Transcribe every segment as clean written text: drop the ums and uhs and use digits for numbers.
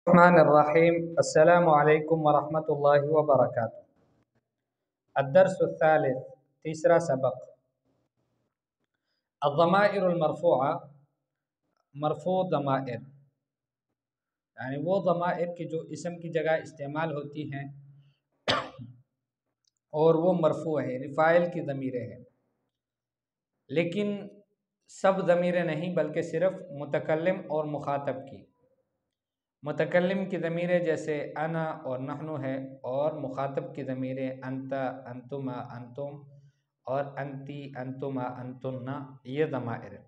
الرحمن الرحیم السلام علیکم ورحمۃ اللہ وبرکاتہ۔ الدرس الثالث، تیسرا سبق۔ الضمائر المرفوعہ، مرفوع ضمائر یعنی وہ ضمائر کی جو اسم کی جگہ استعمال ہوتی ہیں اور وہ مرفوع ہے، یعنی فاعل کی ضمیریں ہیں، لیکن سب ضمیریں نہیں بلکہ صرف متکلم اور مخاطب کی۔ متکلم کی ضمیریں جیسے انا اور نحن ہے، اور مخاطب کی ضمیریں انت، انتما، انتم اور انتی، انتما، انتن، یہ ضمائر ہیں۔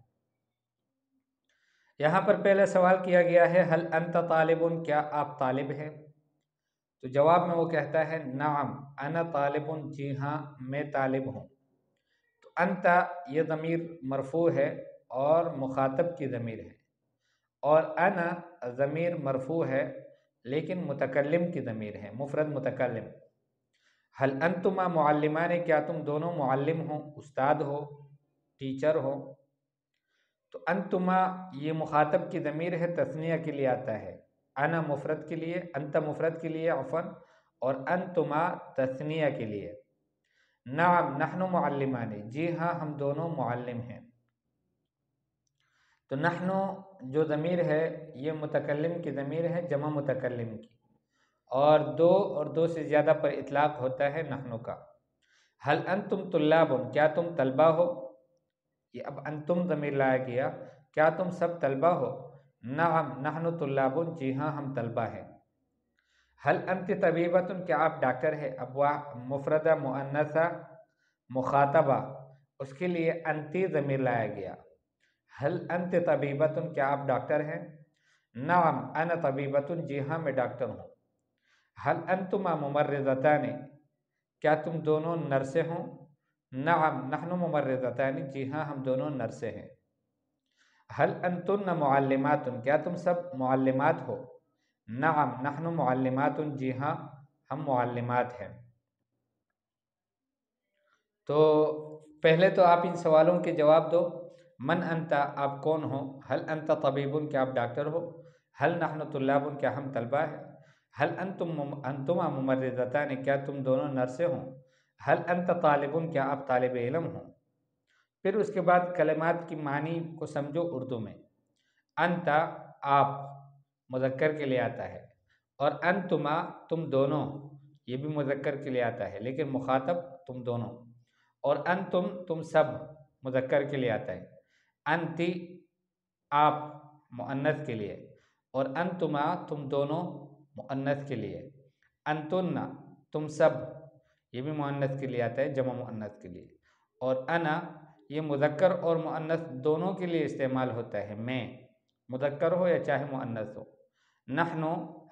یہاں پر پہلے سوال کیا گیا ہے حل انت طالب، کیا آپ طالب ہیں؟ تو جواب میں وہ کہتا ہے نعم انا طالب، جی ہاں میں طالب ہوں۔ تو انت یہ ضمیر مرفوع ہے اور مخاطب کی ضمیر ہے، اور انا ضمیر مرفوع ہے لیکن متکلم کی ضمیر ہے، مفرد متکلم۔ حل انتما معلمان، کیا تم دونوں معلم ہو، استاد ہو، ٹیچر ہو؟ تو انتما یہ مخاطب کی ضمیر ہے، تثنیہ کے لیے آتا ہے، انا مفرد کے لیے، انت مفرد کے لیے عفوا، اور انتما تثنیہ کے لیے۔ نعم نحن معلمان، جی ہاں ہم دونوں معلم ہیں۔ تو نحن جو ضمیر ہے یہ متکلم کی ضمیر ہے، جمع متکلم کی، اور دو سے زیادہ پر اطلاق ہوتا ہے نحن کا۔ حل انتم طلاب، کیا تم طلبہ ہو؟ یہ اب انتم ضمیر لایا گیا، کیا تم سب طلبہ ہو؟ نعم نحن طلاب، جی ہاں ہم طلبہ ہیں۔ حل انت طبیبۃ، کیا آپ ڈاکٹر ہے؟ اب مفردہ مؤنثہ مخاطبہ، اس کے لیے انتی ضمیر لایا گیا۔ حل انت طبیبۃ، کیا آپ ڈاکٹر ہیں؟ نعم انا طبیبۃ، جی ہاں میں ڈاکٹر ہوں۔ حل انتما ممرضتان، کیا تم دونوں نرسیں ہوں؟ نعم نحن ممرضتان، جی ہاں ہم دونوں نرسیں ہیں۔ حل انتن معلمات، کیا تم سب معلمات ہو؟ نعم نحن معلمات، جی ہاں ہم معلمات ہیں۔ تو پہلے تو آپ ان سوالوں کے جواب دو۔ من انت، آپ کون ہو؟ حل انت طبیب، کیا آپ ڈاکٹر ہو؟ حل نحن طلاب، کیا ہم طلبہ ہیں؟ حل انتما ممرضتان، کیا تم دونوں نرسیں ہوں؟ حل انت طالب، کیا آپ طالب علم ہو؟ پھر اس کے بعد کلمات کی معنی کو سمجھو اردو میں۔ انت آپ مذکر کے لیے آتا ہے، اور انتما تم دونوں یہ بھی مذکر کے لیے آتا ہے لیکن مخاطب تم دونوں، اور انتم تم سب مذکر کے لیے آتا ہے۔ انتی آپ مؤنث کے لیے، اور انتما تم دونوں مؤنث کے لیے۔ انتن تم سب یہ بھی مؤنث کے لیے آتا ہے، جمع مؤنث کے لیے۔ اور انا یہ مذکر اور مؤنث دونوں کے لیے استعمال ہوتا ہے، میں مذکر ہو یا چاہے مؤنث ہو۔ نحن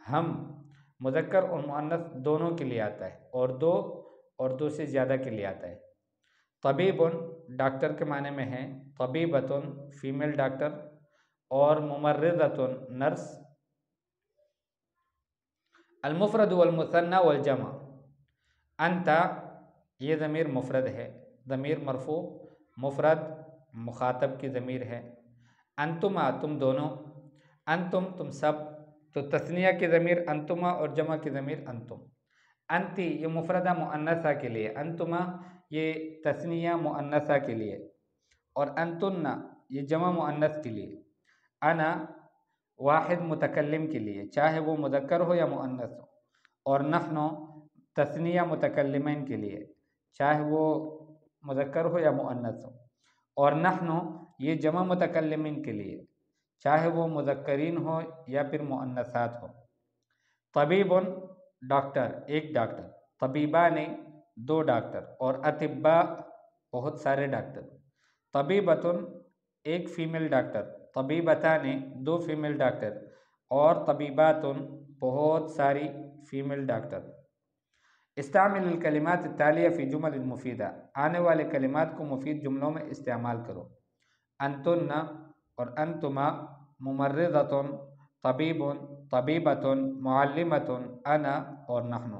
ہم مذکر اور مؤنث دونوں کے لیے آتا ہے، اور دو سے زیادہ کے لیے آتا ہے۔ طبیب ڈاکٹر کے معنی میں ہے، طبیبۃ فیمیل ڈاکٹر، اور ممرضۃ نرس۔ المفرد والمثنى والجمع، انت یہ ضمیر مفرد ہے، ضمیر مرفوع، مفرد مخاطب کی ضمیر ہے۔ انتما تم دونوں، انتم تم سب، تو تثنیہ کی ضمیر انتما اور جمع کی ضمیر انتم۔ انتی یہ مفردہ مؤنثہ کے لیے، انتما یہ تثنیہ مؤنثہ کے لیے، اور انتن یہ جمع مؤنث کے لیے۔ انا واحد متکلم کے لیے، چاہے وہ مذکر ہو یا مؤنث ہو، اور نحن تثنیہ متکلمین کے لیے، چاہے وہ مذکر ہو یا مؤنث ہو، اور نحن یہ جمع متکلمین کے لیے، چاہے وہ مذکرین ہو یا پھر مؤنثات ہو۔ طبیب ڈاکٹر ایک ڈاکٹر، طبیبان دو ڈاکٹر، اور اطباء بہت سارے ڈاکٹر۔ طبیبۃ ایک فیمیل ڈاکٹر، طبیبتان دو فیمیل ڈاکٹر، اور طبیبات بہت ساری فیمیل ڈاکٹر۔ استعمل الکلمات التالیہ فی جمل مفیدہ، آنے والے کلمات کو مفید جملوں میں استعمال کرو۔ انتن اور انتما، ممرضۃ، طبیب، طبیبۃ، معلمۃ، انا اور نحن۔